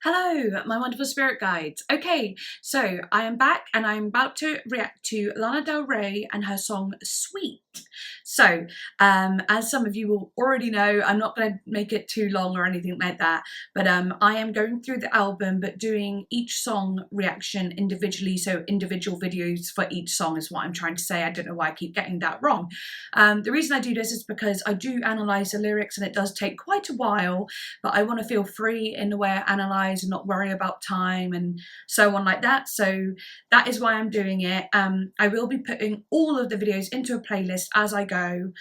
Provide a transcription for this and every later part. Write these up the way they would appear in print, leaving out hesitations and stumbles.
Hello, my wonderful spirit guides. Okay, so I am back and I'm about to react to Lana Del Rey and her song Sweet. So, as some of you will already know, I'm not going to make it too long or anything like that, but I am going through the album but doing each song reaction individually, so individual videos for each song is what I'm trying to say. I don't know why I keep getting that wrong. The reason I do this is because I do analyse the lyrics and it does take quite a while, but I want to feel free in the way I analyse and not worry about time and so on like that. So that is why I'm doing it. I will be putting all of the videos into a playlist as I go,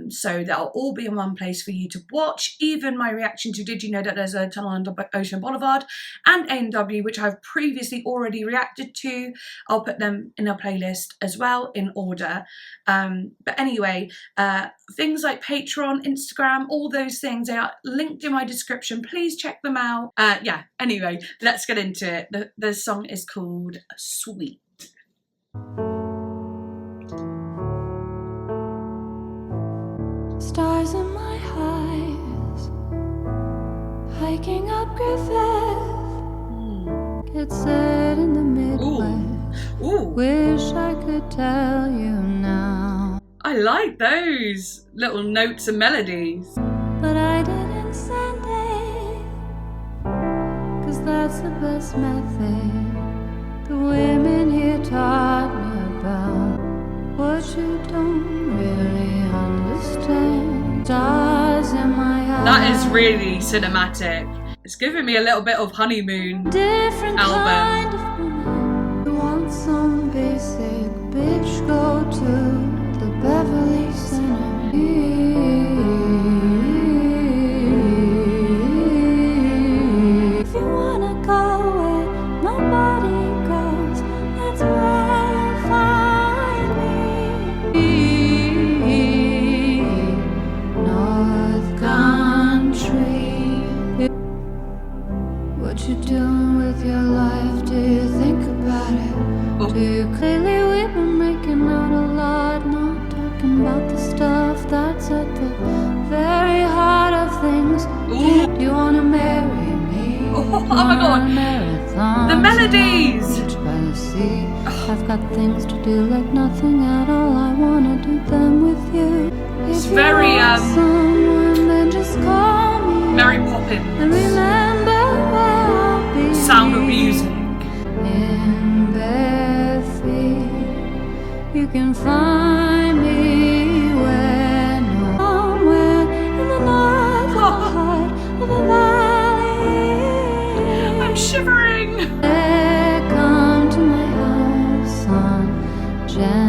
so they'll all be in one place for you to watch, even my reaction to Did You Know That There's a Tunnel Under Ocean Boulevard and A&W, which I've previously already reacted to. I'll put them in a playlist as well in order. But anyway, things like Patron, Instagram, all those things, they are linked in my description. Please check them out. Yeah, anyway, let's get into it. The song is called Sweet. Stars in my eyes, hiking up Griffith, get set in the Midwest. Ooh. Wish I could tell you now. I like those little notes and melodies. But I didn't send it, 'cause that's the best method the women here taught me about. What you don't really understand. Stars in my eyes. That is really cinematic. It's giving me a little bit of honeymoon Different album. kind of woman. You want some basic bitch, go to the Beverly Center. If you wanna go where nobody goes, that's where you'll find me. North Country. What you doing with your life? Do you think about it? Do you clearly we've been making out a lot, not talking about the stuff that's at the very heart of things. Do you wanna marry me? Oh my god, the melodies! By the sea. I've got things to do like nothing at all. I wanna do them with you. It's If very you want someone, then just call me. Mary Poppins. And remember where I'll be. Sound of Music. In bare feet, you can find me where somewhere in the north heart of a valley. I'm shivering. Come to my house on Genesee.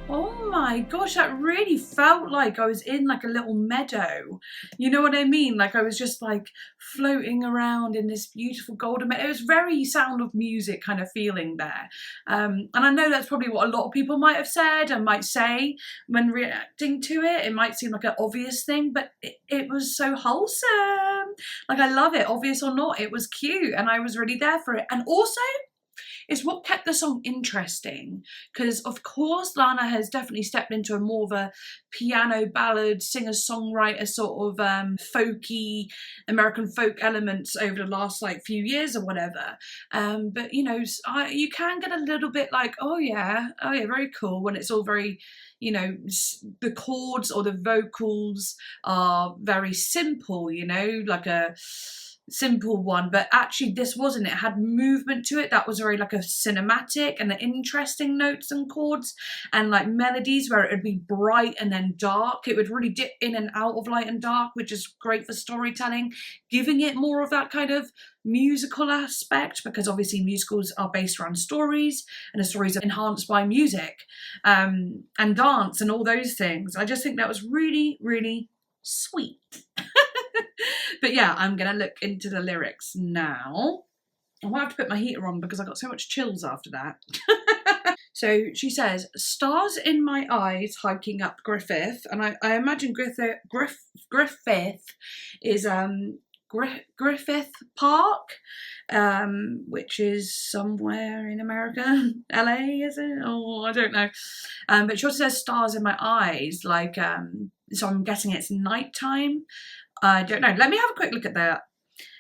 Oh my gosh, that really felt like I was in like a little meadow. You know what I mean? Like I was just like floating around in this beautiful golden meadow. It was very Sound of Music kind of feeling there. And I know that's probably what a lot of people might have said and might say when reacting to it. It might seem like an obvious thing, but it was so wholesome. Like I love it, obvious or not, it was cute and I was really there for it. And also, it's what kept the song interesting, because of course Lana has definitely stepped into a more of a piano ballad, singer-songwriter sort of folky American folk elements over the last like few years or whatever. But you know, you can get a little bit like, oh yeah, very cool, when it's all very, you know, the chords or the vocals are very simple, you know, like a simple one, but actually this wasn't. It had movement to it that was very like a cinematic and the interesting notes and chords and like melodies where it would be bright and then dark. It would really dip in and out of light and dark, which is great for storytelling, giving it more of that kind of musical aspect, because obviously musicals are based around stories and the stories are enhanced by music and dance and all those things. I just think that was really, really sweet. But yeah, I'm gonna look into the lyrics now. I might have to put my heater on because I got so much chills after that. So she says, stars in my eyes hiking up Griffith. And I imagine Griffith is Griffith Park, which is somewhere in America. LA, is it? Oh, I don't know. But she also says stars in my eyes, like So I'm guessing it's nighttime. I don't know. Let me have a quick look at that.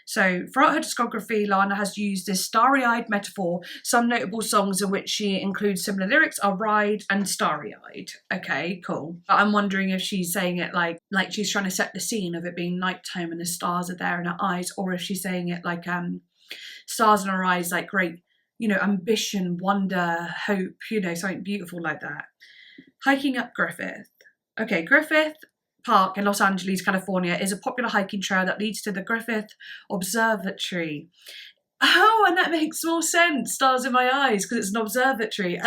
So throughout her discography, Lana has used this starry-eyed metaphor. Some notable songs in which she includes similar lyrics are Ride and Starry-Eyed. Okay, cool. But I'm wondering if she's saying it like she's trying to set the scene of it being nighttime and the stars are there in her eyes, or if she's saying it like stars in her eyes, like great, ambition, wonder, hope, something beautiful like that. Hiking up Griffith. Okay, Griffith Park in Los Angeles, California is a popular hiking trail that leads to the Griffith Observatory. Oh, and that makes more sense, stars in my eyes, because it's an observatory.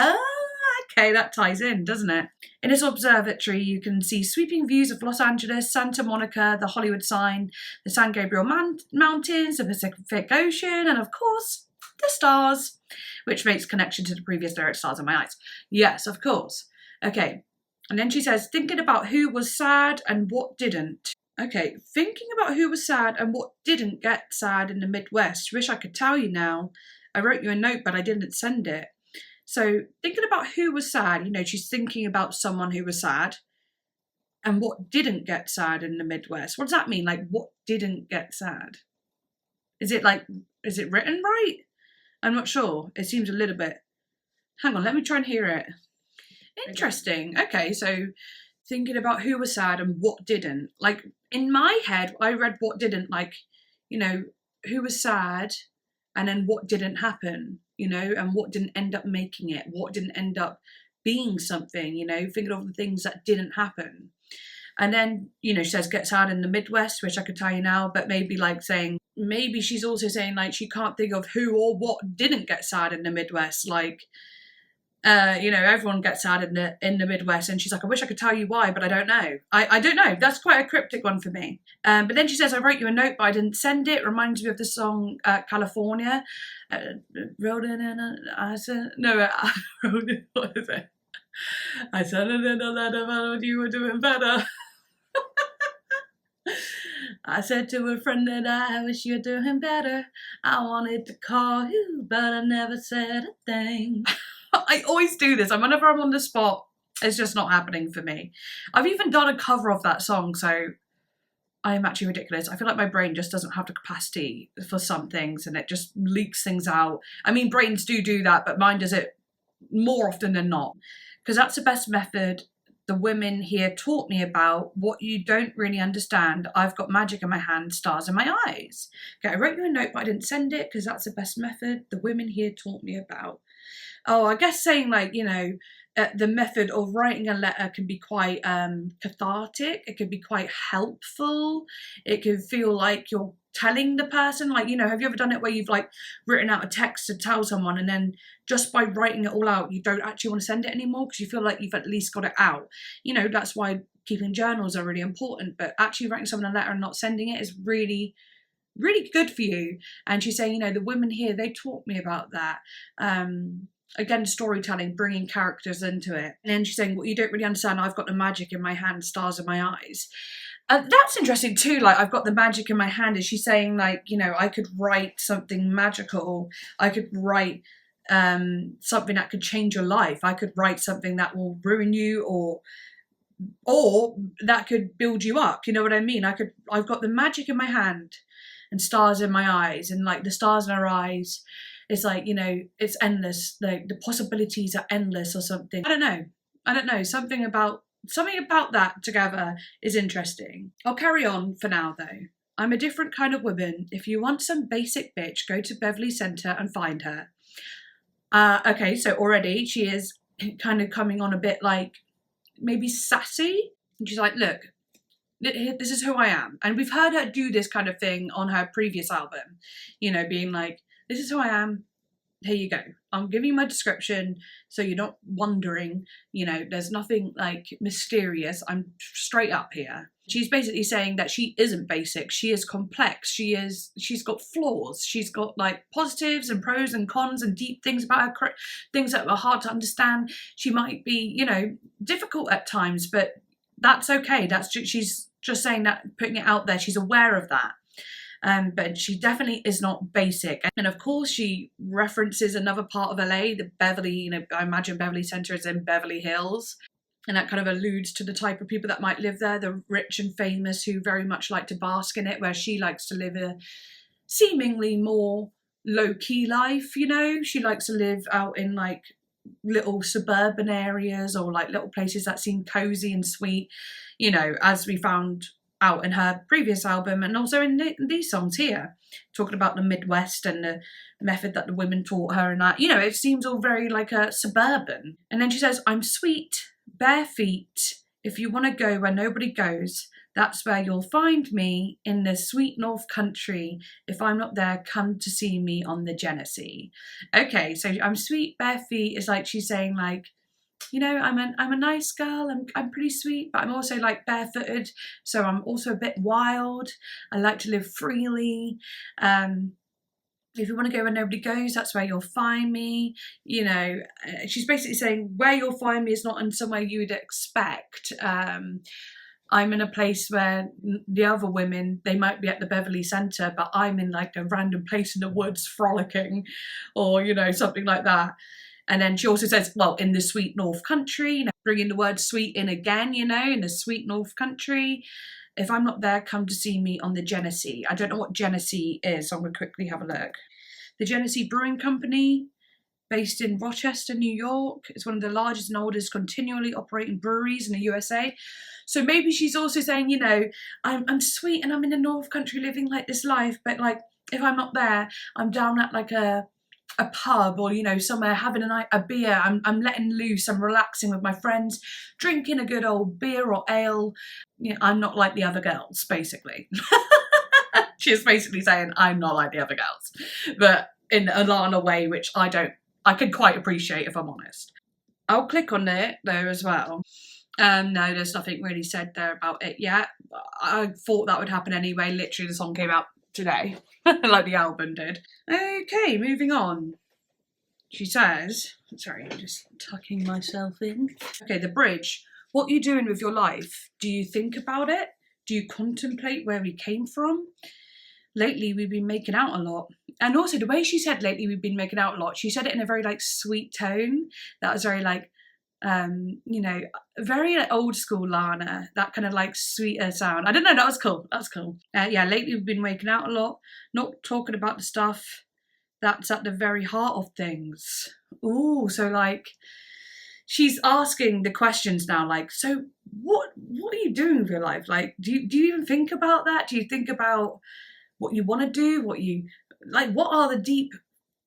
Okay, that ties in, doesn't it? In this observatory, you can see sweeping views of Los Angeles, Santa Monica, the Hollywood sign, the San Gabriel Mountains, the Pacific Ocean, and of course, the stars, which makes connection to the previous lyric, stars in my eyes. Yes, of course. Okay. And then she says, thinking about who was sad and what didn't. Okay, thinking about who was sad and what didn't get sad in the Midwest. Wish I could tell you now. I wrote you a note, but I didn't send it. So thinking about who was sad, she's thinking about someone who was sad and what didn't get sad in the Midwest. What does that mean? Like, what didn't get sad? Is it written right? I'm not sure. It seems a little bit. Hang on, let me try and hear it. Interesting. Okay, so thinking about who was sad and what didn't. Like, in my head, I read what didn't, like, who was sad and then what didn't happen, and what didn't end up making it, what didn't end up being something, thinking of the things that didn't happen. And then, she says get sad in the Midwest, which I could tell you now, but maybe maybe she's also saying like she can't think of who or what didn't get sad in the Midwest, like, everyone gets sad in the Midwest, and she's like, I wish I could tell you why, but I don't know. I don't know. That's quite a cryptic one for me. But then she says, I wrote you a note, but I didn't send it. Reminds me of the song California. Wrote it in I said, no, I wrote it, what is it? I said it in a letter, but you were doing better. I said to a friend that I wish you were doing better. I wanted to call you, but I never said a thing. I always do this. Whenever I'm on the spot, it's just not happening for me. I've even done a cover of that song, so I am actually ridiculous. I feel like my brain just doesn't have the capacity for some things, and it just leaks things out. I mean, brains do that, but mine does it more often than not. Because that's the best method the women here taught me about. What you don't really understand. I've got magic in my hand, stars in my eyes. Okay, I wrote you a note, but I didn't send it because that's the best method the women here taught me about. Oh, I guess saying like, the method of writing a letter can be quite cathartic. It can be quite helpful. It can feel like you're telling the person, like, have you ever done it where you've like written out a text to tell someone, and then just by writing it all out, you don't actually want to send it anymore because you feel like you've at least got it out. That's why keeping journals are really important, but actually writing someone a letter and not sending it is really, really good for you. And she's saying, the women here, they taught me about that. Again, storytelling, bringing characters into it. And then she's saying, what you don't really understand, I've got the magic in my hand, stars in my eyes. That's interesting too, like, I've got the magic in my hand. Is she saying like, I could write something magical. I could write something that could change your life. I could write something that will ruin you or that could build you up. You know what I mean? I've got the magic in my hand and stars in my eyes, and like the stars in her eyes, it's like, it's endless. Like the possibilities are endless or something. I don't know. Something about that together is interesting. I'll carry on for now though. I'm a different kind of woman. If you want some basic bitch, go to Beverly Center and find her. Okay, so already she is kind of coming on a bit like maybe sassy. And she's like, look, this is who I am. And we've heard her do this kind of thing on her previous album, being like, this is who I am. Here you go. I'm giving you my description so you're not wondering, there's nothing like mysterious. I'm straight up here. She's basically saying that she isn't basic. She is complex. She's got flaws. She's got like positives and pros and cons and deep things about her, things that are hard to understand. She might be, difficult at times, but that's okay. She's just saying that, putting it out there. She's aware of that. But she definitely is not basic. And of course she references another part of LA, the Beverly, I imagine Beverly Center is in Beverly Hills. And that kind of alludes to the type of people that might live there, the rich and famous who very much like to bask in it, where she likes to live a seemingly more low-key life, you know? She likes to live out in like little suburban areas or like little places that seem cozy and sweet, you know, as we found out in her previous album and also in these songs here, talking about the Midwest and the method that the women taught her and that, you know, it seems all very like a suburban. And then she says, I'm sweet, bare feet. If you want to go where nobody goes, that's where you'll find me in the sweet North Country. If I'm not there, come to see me on the Genesee. Okay, so I'm sweet, bare feet is like she's saying like, you know, I'm a nice girl, I'm pretty sweet, but I'm also like barefooted, so I'm also a bit wild. I like to live freely. If you want to go where nobody goes, that's where you'll find me. You know, she's basically saying where you'll find me is not in somewhere you would expect. I'm in a place where the other women, they might be at the Beverly Center, but I'm in like a random place in the woods frolicking or, you know, something like that. And then she also says, well, in the sweet North Country, you know, bringing the word sweet in again, you know, in the sweet North Country. If I'm not there, come to see me on the Genesee. I don't know what Genesee is, so I'm going to quickly have a look. The Genesee Brewing Company, based in Rochester, New York, is one of the largest and oldest continually operating breweries in the USA. So maybe she's also saying, you know, I'm sweet and I'm in the North Country living like this life, but like if I'm not there, I'm down at like a pub or, you know, somewhere having a beer. I'm letting loose, I'm relaxing with my friends, drinking a good old beer or ale. You know, I'm not like the other girls, basically. She's basically saying I'm not like the other girls, but in a LANA way, which I can quite appreciate if I'm honest. I'll click on it though as well. No, there's nothing really said there about it yet. I thought that would happen anyway. Literally the song came out today, like the album did. Okay, moving on. She says, sorry, I'm just tucking myself in. Okay, the bridge. What are you doing with your life? Do you think about it? Do you contemplate where we came from? Lately, we've been making out a lot. And also the way she said lately we've been making out a lot, she said it in a very like sweet tone. That was very like, you know, very old school LANA, that kind of like sweeter sound. I don't know, that was cool. That's cool. Yeah, lately we've been making out a lot, not talking about the stuff that's at the very heart of things. Ooh, so like she's asking the questions now, like, so what are you doing with your life? Like, do you even think about that? Do you think about what you want to do? What are the deep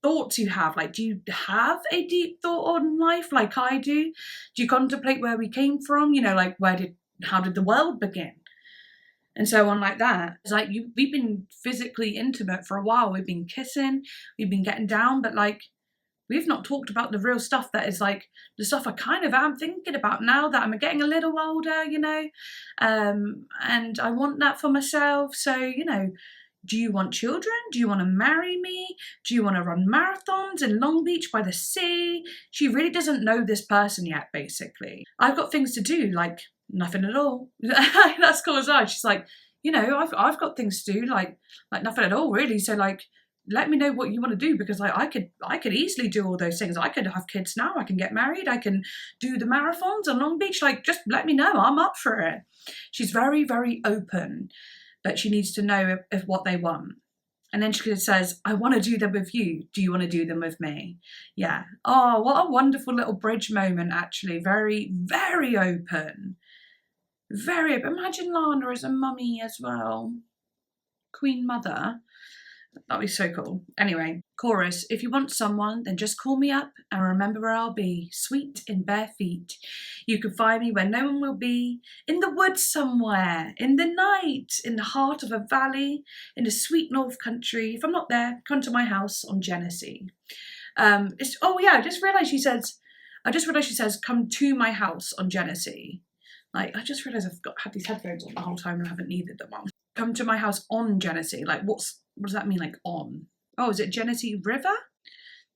thoughts you have? Like, do you have a deep thought on life like I do? Do you contemplate where we came from? You know, like how did the world begin? And so on like that. It's like we've been physically intimate for a while. We've been kissing, we've been getting down, but like we've not talked about the real stuff that is like the stuff I kind of am thinking about now that I'm getting a little older, you know, and I want that for myself. So, you know, do you want children? Do you want to marry me? Do you want to run marathons in Long Beach by the sea? She really doesn't know this person yet, basically. I've got things to do, like nothing at all. That's cool as well. She's like, you know, I've got things to do, like nothing at all, really. So like, let me know what you want to do, because like I could easily do all those things. I could have kids now. I can get married. I can do the marathons on Long Beach. Like, just let me know. I'm up for it. She's very, very open. But she needs to know if what they want. And then she says, I want to do them with you. Do you want to do them with me? Yeah. Oh, what a wonderful little bridge moment, actually. Very, very open. Very open. Imagine LANA as a mummy as well. Queen Mother. That'd be so cool. Anyway, chorus. If you want someone, then just call me up and remember where I'll be. Sweet in bare feet. You can find me where no one will be. In the woods somewhere. In the night. In the heart of a valley. In the sweet North Country. If I'm not there, come to my house on Genesee. Oh yeah, I just realised she says, come to my house on Genesee. Like, I just realised I've had these headphones on the whole time and I haven't needed them on. Come to my house on Genesee. Like, what does that mean, like, on? Oh, is it Genesee River?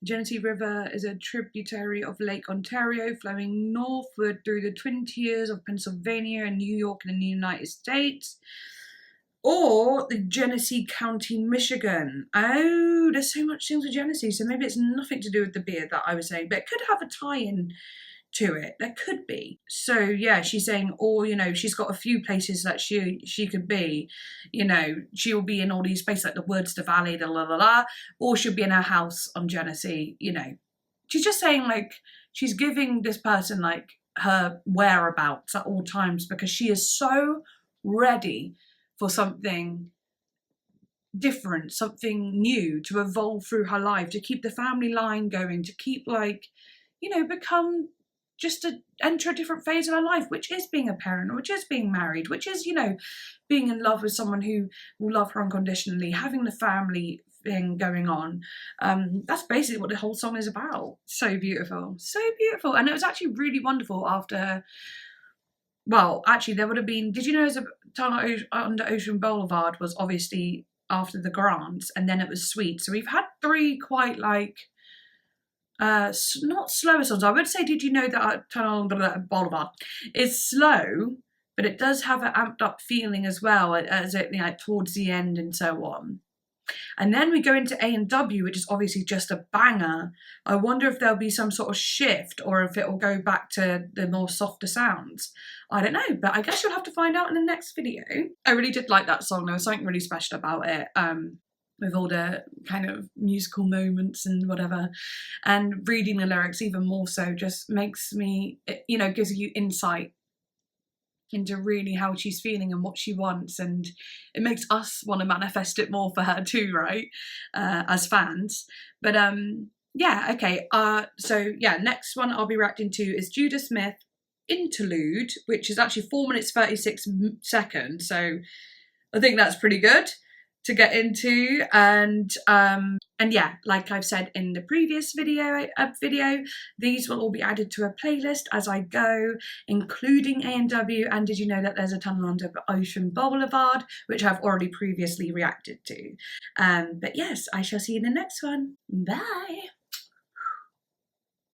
The Genesee River is a tributary of Lake Ontario flowing northward through the Twin Tiers of Pennsylvania and New York in the United States. Or the Genesee County, Michigan. Oh, there's so much things with Genesee, so maybe it's nothing to do with the beer that I was saying, but it could have a tie-in to it. There could be. So yeah, she's saying, or you know, she's got a few places that she could be. You know, she'll be in all these places like the woods, the valley, the la la la, or she'll be in her house on Genesee. You know, she's just saying like she's giving this person like her whereabouts at all times because she is so ready for something different, something new, to evolve through her life, to keep the family line going, to keep like, you know, become just to enter a different phase of her life, which is being a parent, which is being married, which is, you know, being in love with someone who will love her unconditionally, having the family thing going on. That's basically what the whole song is about. So beautiful, so beautiful. And it was actually really wonderful after, well, actually there would have been, did you know Tunnel Under Ocean Boulevard was obviously after the Grants, and then it was Sweet. So we've had 3 quite like, not slower songs. I would say, did you know that Tunnel Under Boulevard is slow, but it does have an amped up feeling as well, as it, you know, towards the end and so on. And then we go into A&W, which is obviously just a banger. I wonder if there'll be some sort of shift or if it will go back to the more softer sounds. I don't know, but I guess you'll have to find out in the next video. I really did like that song. There was something really special about it, with all the kind of musical moments and whatever. And reading the lyrics even more so just makes me, you know, gives you insight into really how she's feeling and what she wants, and it makes us want to manifest it more for her too, right, as fans. But yeah, okay, so yeah, next one I'll be reacting to is Judah Smith Interlude, which is actually 4 minutes 36 seconds, so I think that's pretty good to get into. And yeah, like I've said in the previous video, these will all be added to a playlist as I go, including A&W. And did you know that there's a Tunnel Under Ocean Boulevard, which I've already previously reacted to. But yes, I shall see you in the next one. Bye.